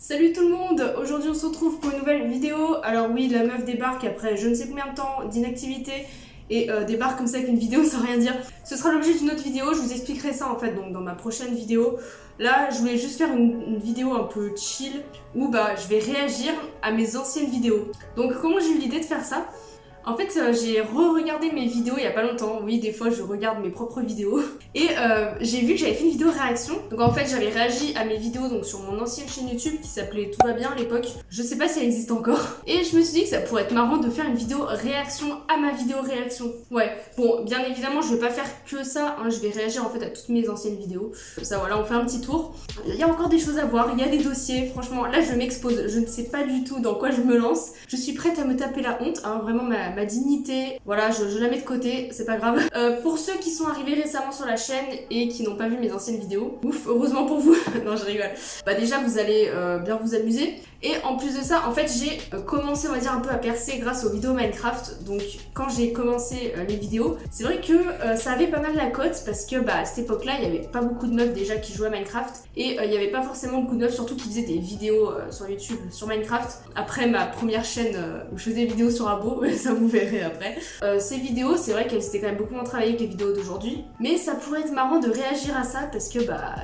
Salut tout le monde, aujourd'hui on se retrouve pour une nouvelle vidéo. Alors oui, la meuf débarque après je ne sais combien de temps d'inactivité et débarque comme ça avec une vidéo sans rien dire. Ce sera l'objet d'une autre vidéo, je vous expliquerai ça en fait donc dans ma prochaine vidéo. Là je voulais juste faire une vidéo un peu chill où je vais réagir à mes anciennes vidéos. Donc comment j'ai eu l'idée de faire ça ? En fait, j'ai re-regardé mes vidéos il y a pas longtemps. Oui, des fois, je regarde mes propres vidéos. Et j'ai vu que j'avais fait une vidéo réaction. Donc en fait, j'avais réagi à mes vidéos donc sur mon ancienne chaîne YouTube qui s'appelait Tout va bien à l'époque. Je sais pas si elle existe encore. Et je me suis dit que ça pourrait être marrant de faire une vidéo réaction à ma vidéo réaction. Ouais, bon, bien évidemment, je vais pas faire que ça. Hein. Je vais réagir en fait à toutes mes anciennes vidéos. Comme ça, voilà, on fait un petit tour. Il y a encore des choses à voir. Il y a des dossiers. Franchement, là, je m'expose. Je ne sais pas du tout dans quoi je me lance. Je suis prête à me taper la honte. Hein. Vraiment, ma dignité, voilà, je la mets de côté, c'est pas grave. Pour ceux qui sont arrivés récemment sur la chaîne et qui n'ont pas vu mes anciennes vidéos, ouf, heureusement pour vous, non je rigole. Déjà vous allez bien vous amuser. Et en plus de ça, en fait j'ai commencé on va dire un peu à percer grâce aux vidéos Minecraft. Donc quand j'ai commencé les vidéos, c'est vrai que ça avait pas mal la cote parce que à cette époque-là, il y avait pas beaucoup de meufs déjà qui jouaient à Minecraft et il y avait pas forcément beaucoup de meufs surtout qui faisaient des vidéos sur YouTube sur Minecraft. Après ma première chaîne où je faisais des vidéos sur Abo, ça vous verrez après. Ces vidéos, c'est vrai qu'elles étaient quand même beaucoup moins travaillées que les vidéos d'aujourd'hui, mais ça pourrait être marrant de réagir à ça parce que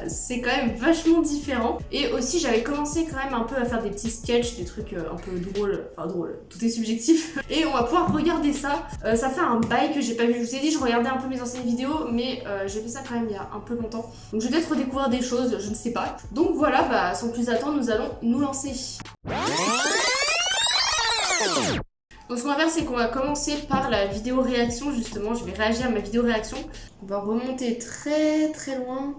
c'est quand même vachement différent. Et aussi j'avais commencé quand même un peu à faire des petits sketchs, des trucs un peu drôles, enfin drôles, tout est subjectif. Et on va pouvoir regarder ça. Ça fait un bail que j'ai pas vu. Je vous ai dit, je regardais un peu mes anciennes vidéos, mais j'ai fait ça quand même il y a un peu longtemps. Donc je vais peut-être redécouvrir des choses, je ne sais pas. Donc voilà, sans plus attendre, nous allons nous lancer. Donc ce qu'on va faire, c'est qu'on va commencer par la vidéo réaction, justement. Je vais réagir à ma vidéo réaction. On va remonter très très loin.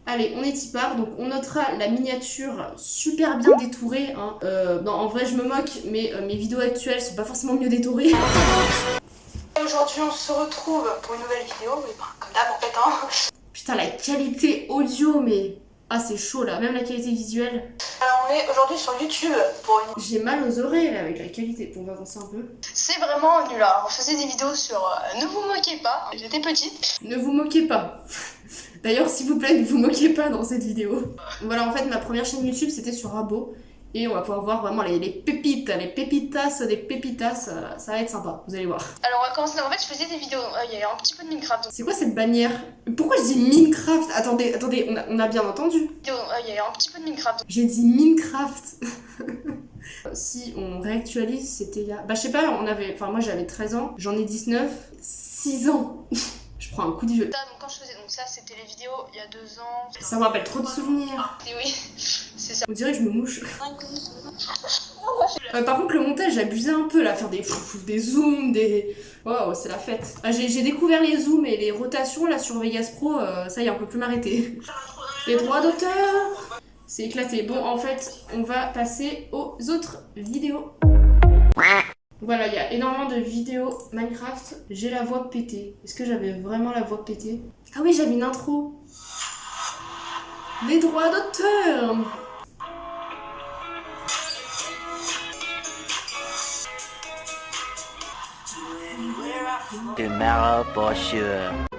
Allez, on est y part. Donc on notera la miniature super bien détourée. Hein. Non, en vrai, je me moque, mais mes vidéos actuelles sont pas forcément mieux détourées. Aujourd'hui, on se retrouve pour une nouvelle vidéo, mais comme d'hab en fait. Hein. Putain, la qualité audio, mais... Ah, c'est chaud là, même la qualité visuelle. Alors, on est aujourd'hui sur YouTube pour une... J'ai mal aux oreilles là avec la qualité. Bon, on va avancer un peu. C'est vraiment nul. Alors, on faisait des vidéos sur Ne vous moquez pas. J'étais petite. Ne vous moquez pas. D'ailleurs, s'il vous plaît, ne vous moquez pas dans cette vidéo. Voilà, en fait, ma première chaîne YouTube, c'était sur Abo. Et on va pouvoir voir vraiment les pépites, les pépitas des pépitas. Ça va être sympa, vous allez voir. Alors, on va commencer. En fait, je faisais des vidéos. Il y a un petit peu de Minecraft. C'est quoi cette bannière? Pourquoi je dis Minecraft? Attendez, on a bien entendu. Il y a un petit peu de Minecraft. J'ai dit Minecraft. Si on réactualise, c'était il y a... je sais pas, moi j'avais 13 ans, j'en ai 19, 6 ans. Je prends un coup de vieux. Donc quand je faisais, ça c'était les vidéos il y a 2 ans. Ça me rappelle trop de souvenirs. Et oui, c'est ça. On dirait que je me mouche. Par contre, le montage, j'abusais un peu là, faire des zooms, des... Waouh, c'est la fête. J'ai découvert les zooms et les rotations là sur Vegas Pro, ça y est, on peut plus m'arrêter. Les droits d'auteur, c'est éclaté. Bon, en fait, on va passer aux autres vidéos. Voilà, il y a énormément de vidéos Minecraft. J'ai la voix pétée. Est-ce que j'avais vraiment la voix pétée? Ah oui, j'avais une intro. Les droits d'auteur.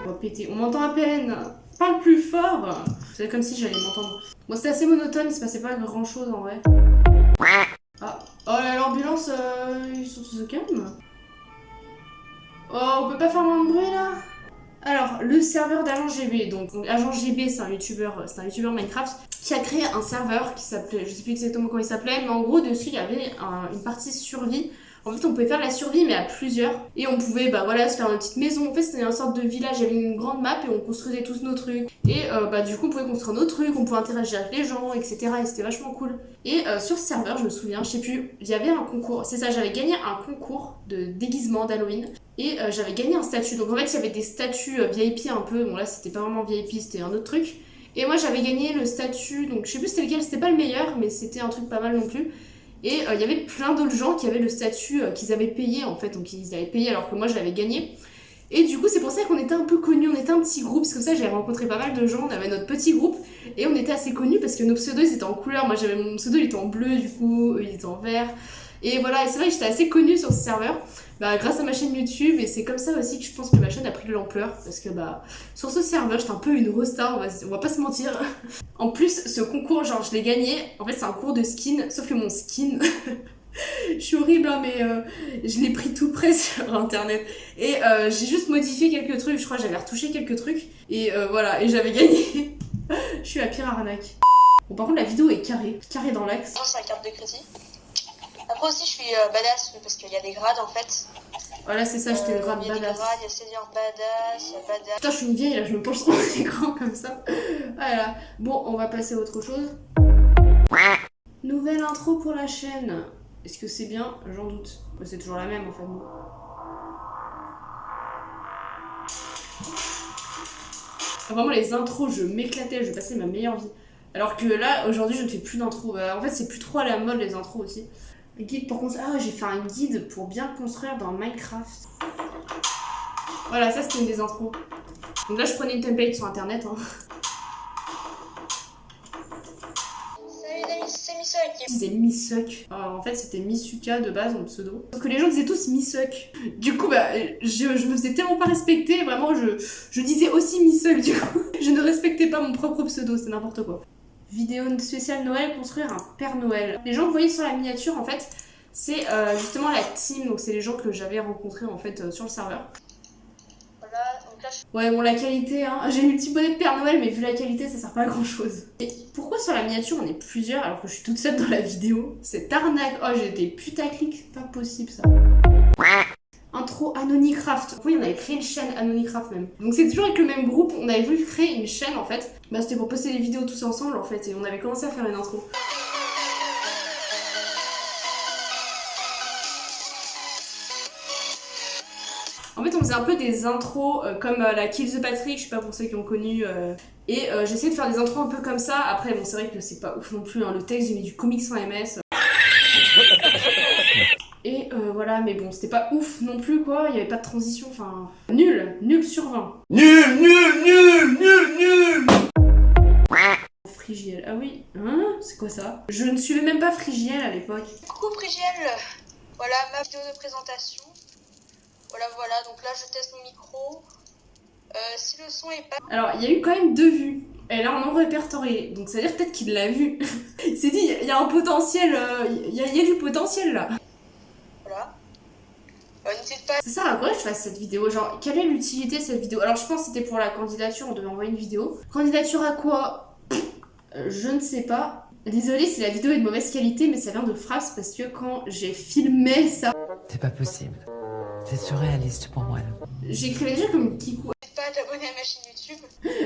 Voix pétée. On m'entend à peine. Parle plus fort. C'est comme si j'allais m'entendre. Bon, c'était assez monotone, il se passait pas grand chose en vrai. Ah, oh l'ambulance, ils sont tous au calme. Oh, on peut pas faire moins de bruit là? Alors, le serveur d'Agent GB, donc Agent GB c'est un youtubeur Minecraft qui a créé un serveur qui s'appelait, je sais plus exactement comment il s'appelait, mais en gros dessus il y avait une partie survie. En fait, on pouvait faire la survie, mais à plusieurs. Et on pouvait, se faire une petite maison. En fait, c'était une sorte de village. Il y avait une grande map et on construisait tous nos trucs. Et du coup, on pouvait construire nos trucs, on pouvait interagir avec les gens, etc. Et c'était vachement cool. Et sur ce serveur, je me souviens, je sais plus, il y avait un concours. C'est ça, j'avais gagné un concours de déguisement d'Halloween. Et j'avais gagné un statut. Donc en fait, il y avait des statuts VIP un peu. Bon là, c'était pas vraiment VIP, c'était un autre truc. Et moi, j'avais gagné le statut. Donc je sais plus c'était lequel, c'était pas le meilleur, mais c'était un truc pas mal non plus. Et il y avait plein d'autres gens qui avaient le statut qu'ils avaient payé en fait, donc ils avaient payé alors que moi je l'avais gagné. Et du coup, c'est pour ça qu'on était un peu connus, on était un petit groupe, parce que ça, j'avais rencontré pas mal de gens, on avait notre petit groupe, et on était assez connus parce que nos pseudos, ils étaient en couleur. Moi, j'avais mon pseudo, il était en bleu, du coup, eux, ils étaient en vert. Et voilà, et c'est vrai que j'étais assez connue sur ce serveur, grâce à ma chaîne YouTube, et c'est comme ça aussi que je pense que ma chaîne a pris de l'ampleur, parce que sur ce serveur, j'étais un peu une rostar, on va pas se mentir. En plus, ce concours, genre, je l'ai gagné, en fait, c'est un cours de skin, sauf que mon skin... Je suis horrible, hein, mais je l'ai pris tout près sur internet. Et j'ai juste modifié quelques trucs, je crois que j'avais retouché quelques trucs. Et voilà, et j'avais gagné. Je suis la pire arnaque. Bon, par contre, la vidéo est carrée dans l'axe. C'est la carte de crédit. Après aussi, je suis badass parce qu'il y a des grades en fait. Voilà, c'est ça, j'étais le grade Il y a des badass. grades, il y a senior badass, il y a badass. Putain, je suis une vieille, là, je me penche sur mon écran comme ça. Voilà. Bon, on va passer à autre chose. Nouvelle intro pour la chaîne. Est-ce que c'est bien? J'en doute. C'est toujours la même en fait. Vraiment les intros, je m'éclatais, je passais ma meilleure vie. Alors que là, aujourd'hui, je ne fais plus d'intro. En fait, c'est plus trop à la mode les intros aussi. Guide pour construire. Ah, j'ai fait un guide pour bien construire dans Minecraft. Voilà, ça c'était une des intros. Donc là, je prenais une template sur internet. Hein. Je disais Missuck. En fait, c'était Misuka de base, mon pseudo. Parce que les gens disaient tous Missuck. Du coup, je me faisais tellement pas respecter. Vraiment, je disais aussi Missuck, du coup. Je ne respectais pas mon propre pseudo, c'est n'importe quoi. Vidéo spéciale Noël, construire un Père Noël. Les gens que vous voyez sur la miniature, en fait, c'est justement la team. Donc, c'est les gens que j'avais rencontrés, en fait, sur le serveur. Ouais, bon, la qualité, hein. J'ai mis le petit bonnet de Père Noël, mais vu la qualité, ça sert pas à grand chose. Et pourquoi sur la miniature on est plusieurs alors que je suis toute seule dans la vidéo? C'est arnaque. Oh, j'ai été putaclic, c'est pas possible ça. Intro Anonicraft. Oui, on avait créé une chaîne Anonicraft même. Donc c'est toujours avec le même groupe, on avait voulu créer une chaîne en fait. C'était pour poster des vidéos tous ensemble en fait, et on avait commencé à faire une intro. En fait, on faisait un peu des intros comme la Kill the Patrick, je sais pas pour ceux qui ont connu. Et j'essayais de faire des intros un peu comme ça. Après, bon, c'est vrai que c'est pas ouf non plus. Hein. Le texte, j'ai mis du comics sans MS. Et voilà, mais bon, c'était pas ouf non plus quoi. Il y avait pas de transition. Enfin, nul sur 20. Nul. Frigiel. Ah oui, hein? C'est quoi ça? Je ne suivais même pas Frigiel à l'époque. Coucou Frigiel. Voilà ma vidéo de présentation. Voilà, donc là je teste mon micro. Si le son est pas... Alors, il y a eu quand même 2 vues. Et là, on en répertorié. Donc, ça veut dire peut-être qu'il l'a vu. Il s'est dit, il y a un potentiel, il y a du potentiel là. Voilà. N'hésite pas. C'est ça, à quoi je fasse cette vidéo? Genre, quelle est l'utilité de cette vidéo? Alors, je pense que c'était pour la candidature, on devait envoyer une vidéo. Candidature à quoi? Je ne sais pas. Désolée si la vidéo est de mauvaise qualité, mais ça vient de Fraps parce que quand j'ai filmé ça... C'est pas possible. C'est surréaliste pour moi. J'écrivais déjà comme une kikou. N'hésite pas à t'abonner à ma chaîne YouTube.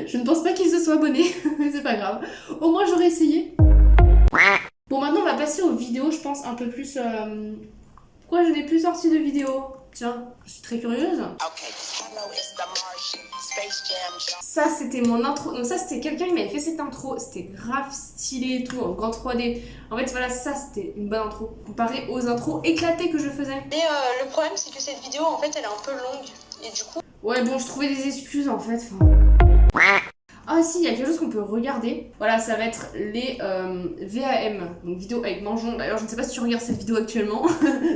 Je ne pense pas qu'il se soit abonné, mais c'est pas grave. Au moins j'aurais essayé. Bon, maintenant on va passer aux vidéos, je pense, un peu plus... Pourquoi je n'ai plus sorti de vidéo? Tiens, je suis très curieuse. Ça, c'était mon intro. Donc ça, c'était quelqu'un qui m'avait fait cette intro. C'était grave stylé et tout, en grand 3D. En fait, voilà, ça, c'était une bonne intro. Comparé aux intros éclatées que je faisais. Mais le problème, c'est que cette vidéo, en fait, elle est un peu longue. Et du coup... Ouais, bon, je trouvais des excuses, en fait. Ah si, il y a quelque chose qu'on peut regarder. Voilà, ça va être les VAM, donc vidéo avec Mangeon. D'ailleurs, je ne sais pas si tu regardes cette vidéo actuellement,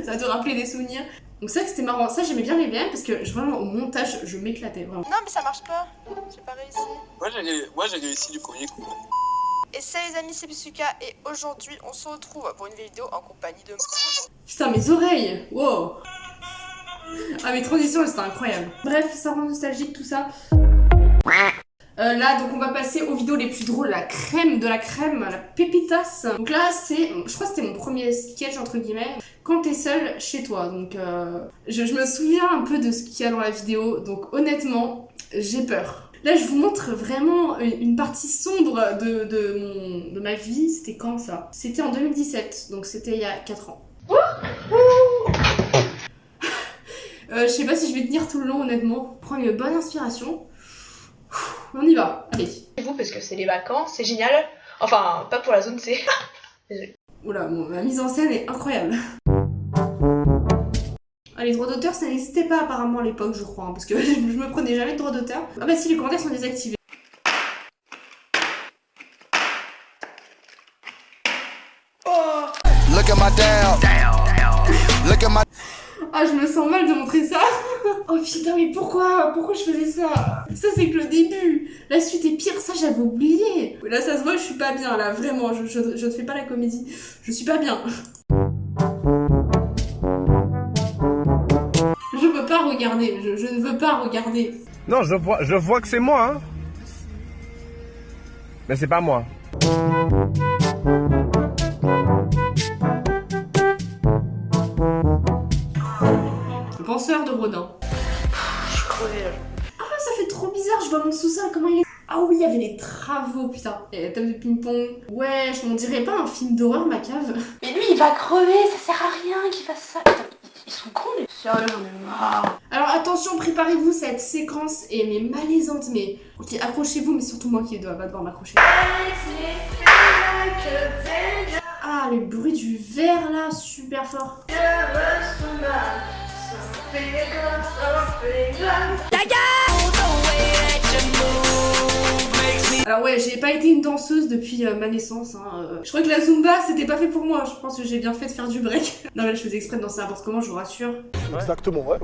ça va te rappeler des souvenirs. Donc c'est vrai que c'était marrant. Ça, j'aimais bien les VM parce que vraiment au montage, je m'éclatais vraiment. Non, mais ça marche pas. J'ai pas réussi. Moi, j'ai réussi du premier coup. Et ça, les amis, c'est Misuka. Et aujourd'hui, on se retrouve pour une vidéo en compagnie de... Putain, mes oreilles. Wow. Ah, mes transitions, c'était incroyable. Bref, ça rend nostalgique tout ça. Là, donc on va passer aux vidéos les plus drôles, la crème de la crème, la pépitas. Donc là, c'est, je crois que c'était mon premier sketch entre guillemets, quand t'es seul chez toi. Donc je me souviens un peu de ce qu'il y a dans la vidéo, donc honnêtement, j'ai peur. Là, je vous montre vraiment une partie sombre de ma vie. C'était quand ça? C'était en 2017, donc c'était il y a 4 ans. Je sais pas si je vais tenir tout le long, honnêtement. Prends une bonne inspiration. On y va, allez. Vous, parce que c'est les vacances, c'est génial. Enfin, pas pour la zone C. Oula, bon, ma mise en scène est incroyable. Allez. les droits d'auteur, ça n'existait pas apparemment à l'époque, je crois, hein, parce que je me prenais jamais de droits d'auteur. Ah bah si, les commentaires sont désactivés. Look at my damn. Look at my. Ah, je me sens mal de montrer ça. Oh putain, mais pourquoi je faisais ça? Ça, c'est que le début. La suite est pire, ça, j'avais oublié. Là, ça se voit, je suis pas bien, là, vraiment. Je ne fais pas la comédie. Je suis pas bien. Je veux pas regarder. Je ne veux pas regarder. Non, je vois que c'est moi, hein. Mais c'est pas moi. Le penseur de Rodin. Je suis crevée là. Ah, ça fait trop bizarre, je vois mon sous-sol, comment il est... Ah oui, il y avait les travaux, putain. Et la table de ping-pong. Ouais, je m'en dirais pas un film d'horreur, ma cave. Mais lui, il va crever, ça sert à rien qu'il fasse ça. Putain, ils sont cons, les... Sérieux, j'en ai marre. Alors attention, préparez-vous, cette séquence est mais malaisante, mais... Ok, accrochez-vous, mais surtout moi qui dois pas devoir m'accrocher. Ah, le bruit du verre là, super fort. Alors ouais, j'ai pas été une danseuse depuis ma naissance, hein. Je crois que la Zumba c'était pas fait pour moi, je pense que j'ai bien fait de faire du break. Non mais je faisais exprès de danser n'importe comment, je vous rassure. Exactement, ouais.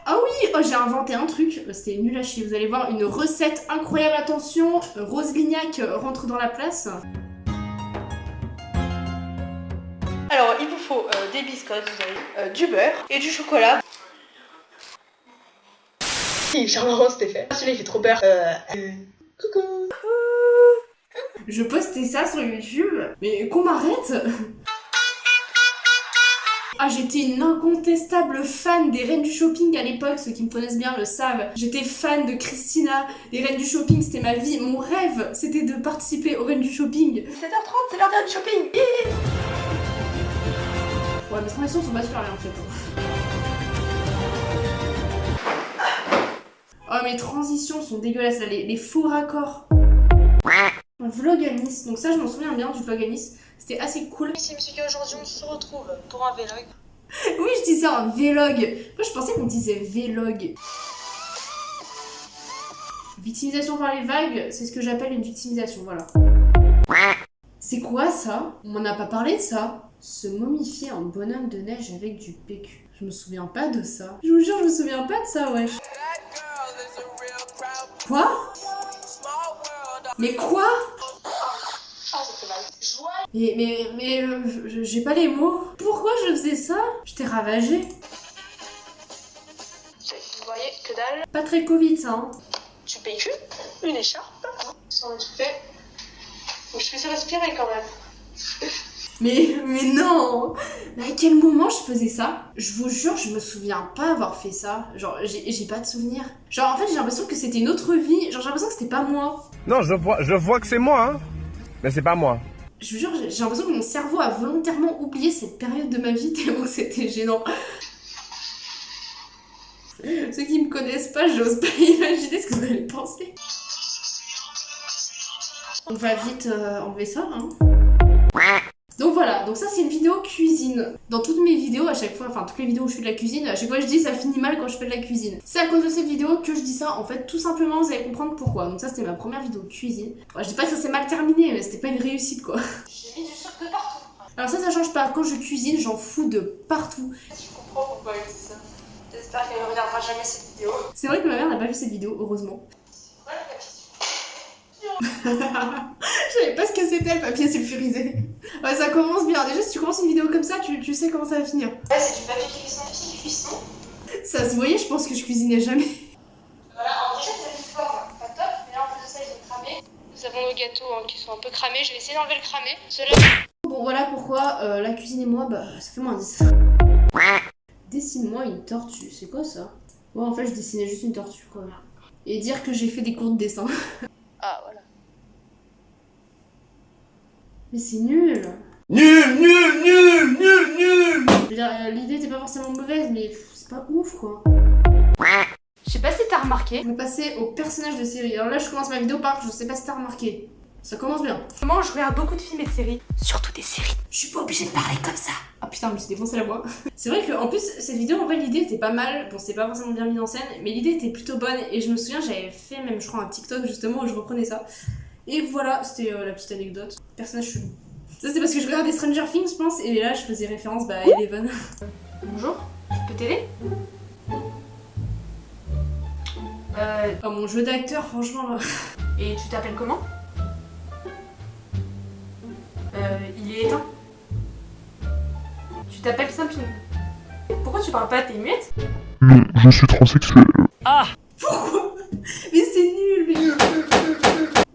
Ah oui, oh, j'ai inventé un truc, c'était nul à chier, vous allez voir une recette incroyable, attention, Rose Lignac rentre dans la place. Alors, il vous faut des biscottes, vous avez du beurre et du chocolat. Charles c'était fait. Celui-là, il fait trop peur. Coucou. Je postais ça sur YouTube, mais qu'on m'arrête. Ah, j'étais une incontestable fan des Reines du Shopping à l'époque, ceux qui me connaissent bien le savent. J'étais fan de Christina, des Reines du Shopping, c'était ma vie, mon rêve, c'était de participer aux Reines du Shopping. 7h30, c'est l'heure du shopping. Ouais, mes transitions sont pas super bien en fait. Oh, mes transitions sont dégueulasses, là, les faux raccords. Un vlog à Nice, donc ça je m'en souviens bien du vlog à Nice, c'était assez cool. Ici, monsieur, aujourd'hui on se retrouve pour un vlog. Oui, je dis ça, un vlog. Moi je pensais qu'on disait vlog. Victimisation par les vagues, c'est ce que j'appelle une victimisation, voilà. C'est quoi ça? On m'en a pas parlé de ça. Se momifier en bonhomme de neige avec du PQ. Je me souviens pas de ça. Je vous jure, je me souviens pas de ça, wesh. Quoi? Mais quoi? Ah, ça fait mal. Mais j'ai pas les mots. Pourquoi je faisais ça? J'étais ravagée. Vous voyez, que dalle. Pas très Covid ça, hein. Du PQ, une écharpe. Ça on a tout fait. Faut que je puisse respirer quand même. Mais non! Mais à quel moment je faisais ça? Je vous jure, je me souviens pas avoir fait ça. Genre, j'ai pas de souvenir. Genre, en fait, j'ai l'impression que c'était une autre vie. Genre, j'ai l'impression que c'était pas moi. Non, je vois que c'est moi, hein. Mais c'est pas moi. Je vous jure, j'ai l'impression que mon cerveau a volontairement oublié cette période de ma vie tellement c'était gênant. Ceux qui me connaissent pas, j'ose pas imaginer ce que vous allez penser. On va vite enlever ça, hein. Donc voilà, donc ça c'est une vidéo cuisine. Dans toutes mes vidéos, à chaque fois, enfin toutes les vidéos où je fais de la cuisine, à chaque fois je dis ça finit mal quand je fais de la cuisine. C'est à cause de cette vidéo que je dis ça, en fait, tout simplement, vous allez comprendre pourquoi. Donc ça c'était ma première vidéo cuisine. Je dis pas que ça s'est mal terminé, mais c'était pas une réussite quoi. J'ai mis du sucre de partout. Alors ça change pas, quand je cuisine, j'en fous de partout. Je comprends pourquoi elle dit ça. J'espère qu'elle ne regardera jamais cette vidéo. C'est vrai que ma mère n'a pas vu cette vidéo, heureusement. Voilà la question. Je savais pas ce que c'était le papier sulfurisé. Ouais, ça commence bien. Déjà, si tu commences une vidéo comme ça, tu sais comment ça va finir. Ouais, c'est du papier cuisson. Ça se voyait, je pense que je cuisinais jamais. Voilà, alors déjà, vous avez du fort, pas top, mais là en plus de ça, ils ont cramé. Nous avons nos gâteaux qui sont un peu cramés, je vais essayer d'enlever le cramé. Bon, voilà pourquoi la cuisine et moi, bah, ça fait moins 10. Dessine-moi une tortue, c'est quoi ça? Ouais, en fait, je dessinais juste une tortue, quoi. Et dire que j'ai fait des cours de dessin. Ah, voilà. Mais c'est nul. Nul. Je veux dire, l'idée était pas forcément mauvaise, mais c'est pas ouf, quoi. Je sais pas si t'as remarqué. On va passer au personnage de série. Alors là, je commence ma vidéo par je sais pas si t'as remarqué. Ça commence bien. Moi, je regarde beaucoup de films et de séries. Surtout des séries. Je suis pas obligée de parler comme ça. Hop. putain, je me suis défoncé la voix. C'est vrai qu'en plus, cette vidéo, en vrai, l'idée était pas mal. Bon, c'était pas forcément bien mis en scène, mais l'idée était plutôt bonne. Et je me souviens, j'avais fait même, je crois, un TikTok justement où je reprenais ça. Et voilà, c'était la petite anecdote. Personnage chelou. Ça, c'est parce que je regardais Stranger Things, je pense, et là, je faisais référence à Eleven. Bonjour, je peux t'aider? Oh, mon jeu d'acteur, franchement. Et tu t'appelles comment? Il est éteint. Tu t'appelles Sampine. Pourquoi tu parles pas? T'es muette? Non, je suis transsexuel. Pourquoi? Mais c'est nul, mais...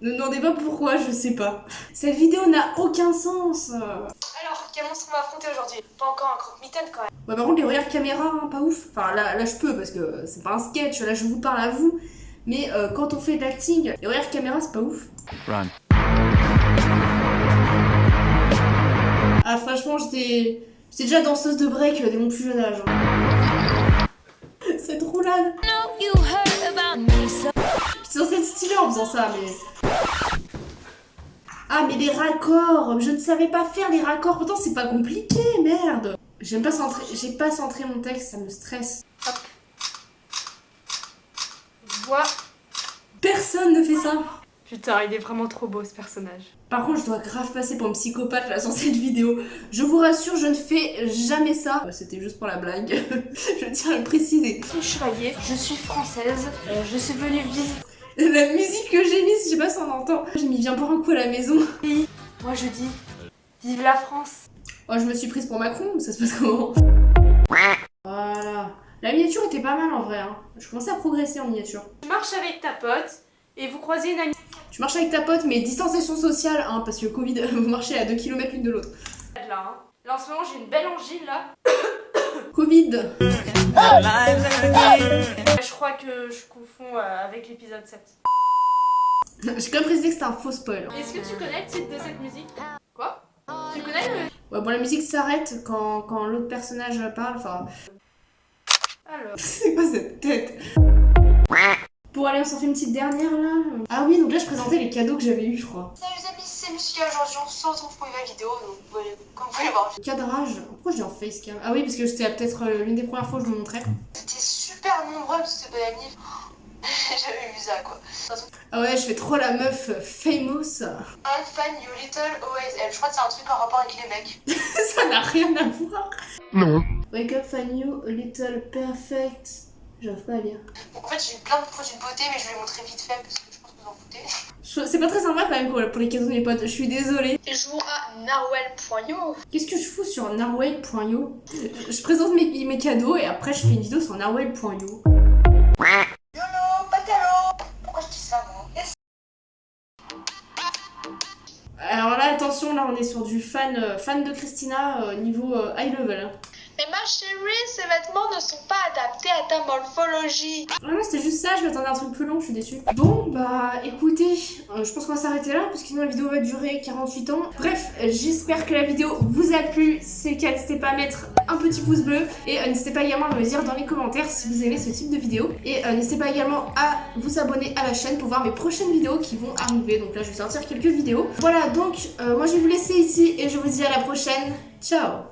Ne demandez pas pourquoi, je sais pas. Cette vidéo n'a aucun sens. Alors, quel monstre on va affronter aujourd'hui? Pas encore un croque-mitaine quand même. Ouais, par contre, les regards caméra, hein, pas ouf. Enfin, là, je peux, parce que c'est pas un sketch, là, je vous parle à vous. Mais quand on fait de l'acting, les regards caméra, c'est pas ouf. Run. Ah, franchement, j'étais déjà danseuse de break dès mon plus jeune âge. Hein. Cette roulade. J'étais censée être stylée en faisant ça, mais... Ah, mais les raccords, je ne savais pas faire les raccords. Pourtant, c'est pas compliqué, merde. J'ai pas centré mon texte, ça me stresse. Hop. Vois. Personne ne fait ça. Putain, il est vraiment trop beau ce personnage. Par contre, je dois grave passer pour un psychopathe là sur cette vidéo. Je vous rassure, je ne fais jamais ça. C'était juste pour la blague. Je tiens à le préciser. Je suis chevalier, je suis française, je suis venue visiter. La musique que j'ai mise, je sais pas si on entend. J'ai mis viens boire un coup à la maison. Moi je dis, vive la France. Oh, je me suis prise pour Macron, ça se passe comment? Voilà. La miniature était pas mal en vrai. Hein. Je commençais à progresser en miniature. Tu marches avec ta pote et vous croisez une amie. Tu marches avec ta pote, mais distanciation sociale, hein, parce que Covid, vous marchez à 2 km l'une de l'autre. Là, hein. Là en ce moment j'ai une belle angine là. Covid. Je crois que je confonds avec l'épisode 7. J'ai quand même précisé que c'était un faux spoil. Est-ce que tu connais le titre de cette musique? Quoi? Tu connais le... Ouais, bon, la musique s'arrête quand l'autre personnage parle, enfin... Alors... C'est quoi cette tête? Bon, allez, on s'en fait une petite dernière, là. Ah oui, donc là, je présentais les cadeaux que j'avais eu, je crois. Salut les amis, c'est Musica, aujourd'hui on se retrouve pour une nouvelle vidéo, donc comme vous pouvez le voir. Cadrage. Pourquoi je dis en facecam? Ah oui, parce que c'était peut-être l'une des premières fois que je vous montrais. C'était super nombreux, c'était bonne année. J'avais vu ça quoi. Ah ouais, je fais trop la meuf famous. Un fan you little OSL, je crois que c'est un truc en rapport avec les mecs. Ça n'a rien à voir. Non. Wake up, fan you, a little perfect. J'arrive pas à lire. Donc en fait j'ai eu plein de produits de beauté, mais je vais les montrer vite fait parce que je pense que vous en foutez. C'est pas très sympa quand même pour les cadeaux de mes potes, je suis désolée. Et je joue à narwhal.io. Qu'est-ce que je fous sur narwhal.io? Je présente mes cadeaux et après je fais une vidéo sur narwhal.io. YOLO, patalo. Pourquoi je dis ça moi? Alors là, attention, là on est sur du fan de Christina niveau high level. Mais ma chérie, ces vêtements ne sont pas adaptés à ta morphologie. Ah non, c'était juste ça, je m'attendais à un truc plus long, je suis déçue. Bon, bah écoutez, je pense qu'on va s'arrêter là, parce que sinon la vidéo va durer 48 ans. Bref, j'espère que la vidéo vous a plu. Si c'est le cas, n'hésitez pas à mettre un petit pouce bleu. Et n'hésitez pas également à me dire dans les commentaires si vous aimez ce type de vidéo. Et n'hésitez pas également à vous abonner à la chaîne pour voir mes prochaines vidéos qui vont arriver. Donc là, je vais sortir quelques vidéos. Voilà, donc moi je vais vous laisser ici et je vous dis à la prochaine. Ciao!